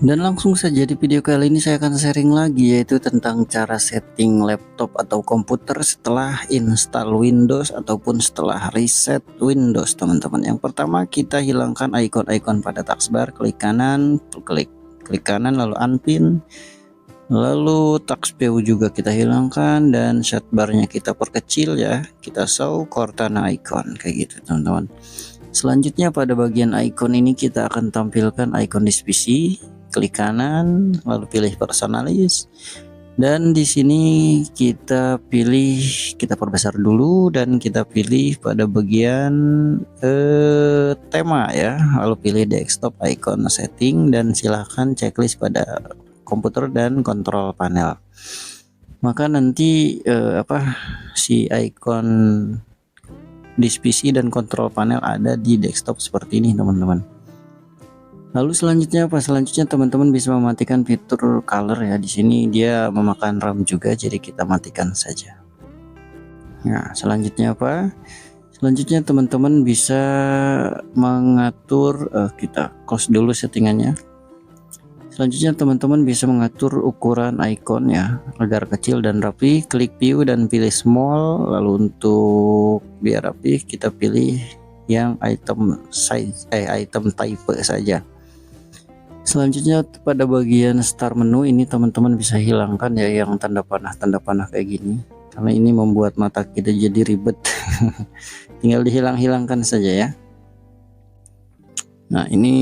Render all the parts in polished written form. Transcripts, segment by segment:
Dan langsung saja di video kali ini saya akan sharing lagi, yaitu tentang cara setting laptop atau komputer setelah install Windows ataupun setelah reset Windows, teman-teman. Yang pertama, kita hilangkan icon-icon pada taskbar, klik kanan, klik kanan lalu unpin. Lalu task view juga kita hilangkan dan shadbarnya kita perkecil ya, kita show Cortana icon kayak gitu, teman-teman. Selanjutnya pada bagian icon ini kita akan tampilkan icon disk PC, klik kanan lalu pilih personalis, dan di sini kita perbesar dulu dan kita pilih pada bagian tema ya, lalu pilih desktop icon setting dan silahkan checklist pada komputer dan kontrol panel. Maka nanti si icon disk PC dan kontrol panel ada di desktop seperti ini, teman-teman. Lalu selanjutnya apa? Selanjutnya teman-teman bisa mematikan fitur color ya. Di sini dia memakan RAM juga, jadi kita matikan saja. Nah, selanjutnya apa? Selanjutnya teman-teman bisa mengatur, kita close dulu settingannya. Selanjutnya teman-teman bisa mengatur ukuran icon ya agar kecil dan rapi. Klik view dan pilih small. Lalu untuk biar rapi kita pilih yang item size, item type saja. Selanjutnya pada bagian start menu ini teman-teman bisa hilangkan ya yang tanda panah kayak gini, karena ini membuat mata kita jadi ribet. Tinggal dihilang-hilangkan saja ya. Nah, ini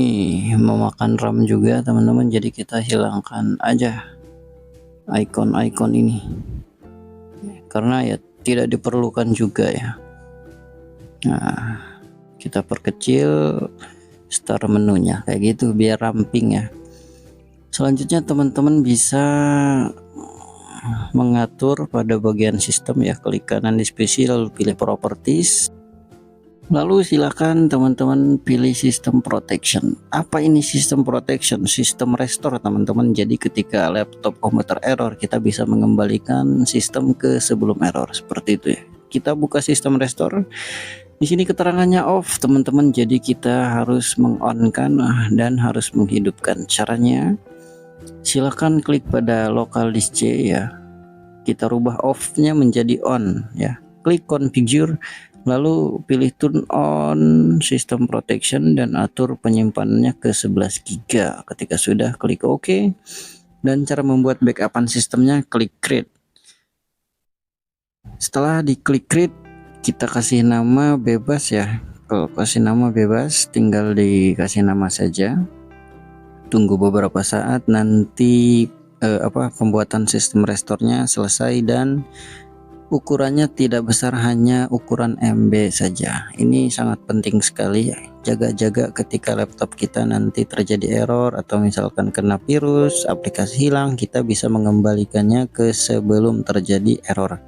memakan RAM juga, teman-teman, jadi kita hilangkan aja icon-icon ini karena ya tidak diperlukan juga ya. Nah, kita perkecil start menunya kayak gitu biar ramping ya. Selanjutnya teman-teman bisa mengatur pada bagian sistem ya, klik kanan di PC lalu pilih properties. Lalu silakan teman-teman pilih sistem protection. Apa ini sistem protection? Sistem restore, teman-teman. Jadi ketika laptop komputer error, kita bisa mengembalikan sistem ke sebelum error seperti itu ya. Kita buka sistem restore. Di sini keterangannya off, teman-teman. Jadi kita harus meng-on-kan dan harus menghidupkan. Caranya silakan klik pada local disk C ya. Kita rubah off-nya menjadi on ya. Klik configure. Lalu pilih turn on system protection dan atur penyimpanannya ke 11 GB. Ketika sudah, klik OK. Dan cara membuat backupan sistemnya, klik create. Setelah diklik create, kita kasih nama bebas ya. Kalau kasih nama bebas, tinggal dikasih nama saja. Tunggu beberapa saat, nanti pembuatan sistem restore-nya selesai dan ukurannya tidak besar, hanya ukuran MB saja. Ini sangat penting sekali ya. Jaga-jaga ketika laptop kita nanti terjadi error atau misalkan kena virus, aplikasi hilang, kita bisa mengembalikannya ke sebelum terjadi error.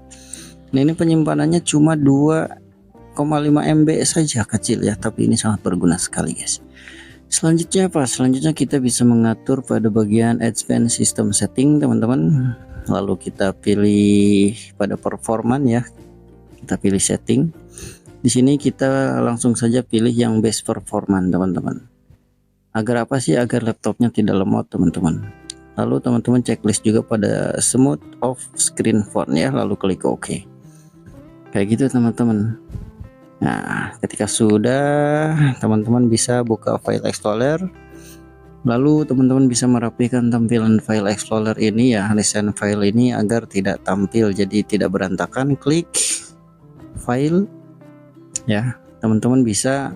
Nah, ini penyimpanannya cuma 2,5 MB saja, kecil ya, tapi ini sangat berguna sekali guys. Selanjutnya apa? Selanjutnya kita bisa mengatur pada bagian advanced system setting, teman-teman. Lalu kita pilih pada performance ya, kita pilih setting. Di sini kita langsung saja pilih yang best performance, teman-teman. Agar apa sih? Agar laptopnya tidak lemot, teman-teman. Lalu teman-teman checklist juga pada smooth off screen font ya, lalu klik OK. Kayak gitu, teman-teman. Nah, ketika sudah, teman-teman bisa buka file explorer. Lalu teman-teman bisa merapikan tampilan file explorer ini ya, recent file ini agar tidak tampil, jadi tidak berantakan. Klik file ya, teman-teman bisa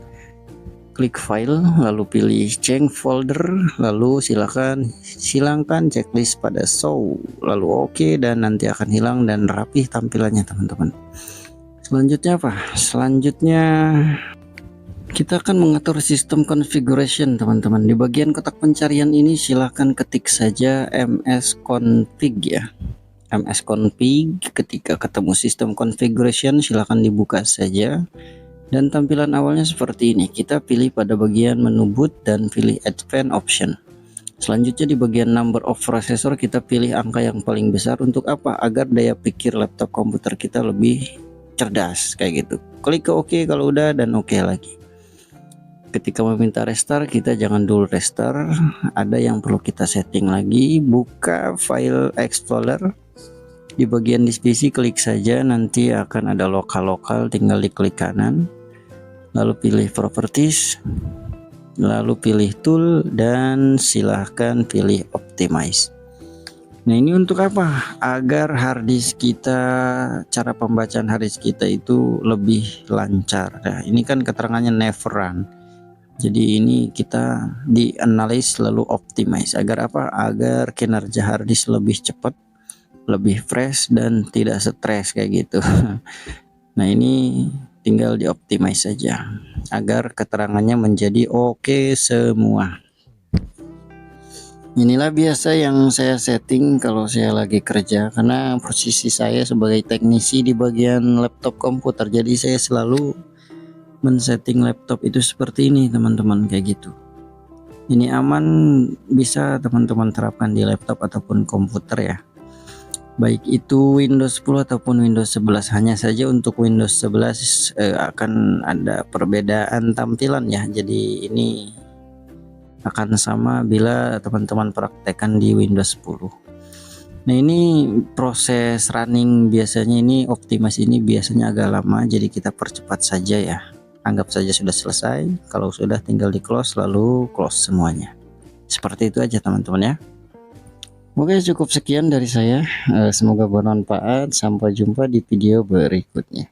klik file lalu pilih change folder, lalu silangkan checklist pada show, lalu OK, dan nanti akan hilang dan rapih tampilannya, teman-teman. Selanjutnya apa? Selanjutnya kita akan mengatur sistem configuration, teman-teman. Di bagian kotak pencarian ini silahkan ketik saja msconfig ya. msconfig. Ketika ketemu sistem configuration silahkan dibuka saja. Dan tampilan awalnya seperti ini. Kita pilih pada bagian menu boot dan pilih advanced option. Selanjutnya di bagian number of processor kita pilih angka yang paling besar. Untuk apa? Agar daya pikir laptop komputer kita lebih cerdas kayak gitu. Klik ke OK kalau udah dan OK lagi. Ketika meminta restart, kita jangan dulu restart, ada yang perlu kita setting lagi. Buka file explorer, di bagian divisi klik saja, nanti akan ada lokal, tinggal diklik kanan, lalu pilih properties, lalu pilih tool, dan silahkan pilih optimize. Nah, ini untuk apa? Agar harddisk kita, cara pembacaan harddisk kita itu lebih lancar. Nah, ini kan keterangannya never run. Jadi ini kita di analyze lalu optimize. Agar apa? Agar kinerja harddisk lebih cepat, lebih fresh, dan tidak stres kayak gitu. Nah, ini tinggal di optimize saja agar keterangannya menjadi oke semua. Inilah biasa yang saya setting kalau saya lagi kerja, karena posisi saya sebagai teknisi di bagian laptop komputer, jadi saya selalu men-setting laptop itu seperti ini teman-teman, kayak gitu. Ini aman, bisa teman-teman terapkan di laptop ataupun komputer ya, baik itu Windows 10 ataupun Windows 11. Hanya saja untuk Windows 11 akan ada perbedaan tampilan ya, jadi ini akan sama bila teman-teman praktekkan di Windows 10. Nah, ini proses running biasanya, ini optimasi ini biasanya agak lama, jadi kita percepat saja ya. Anggap saja sudah selesai, kalau sudah tinggal di close lalu close semuanya. Seperti itu aja teman-teman ya. Oke, cukup sekian dari saya. Semoga bermanfaat. Sampai jumpa di video berikutnya.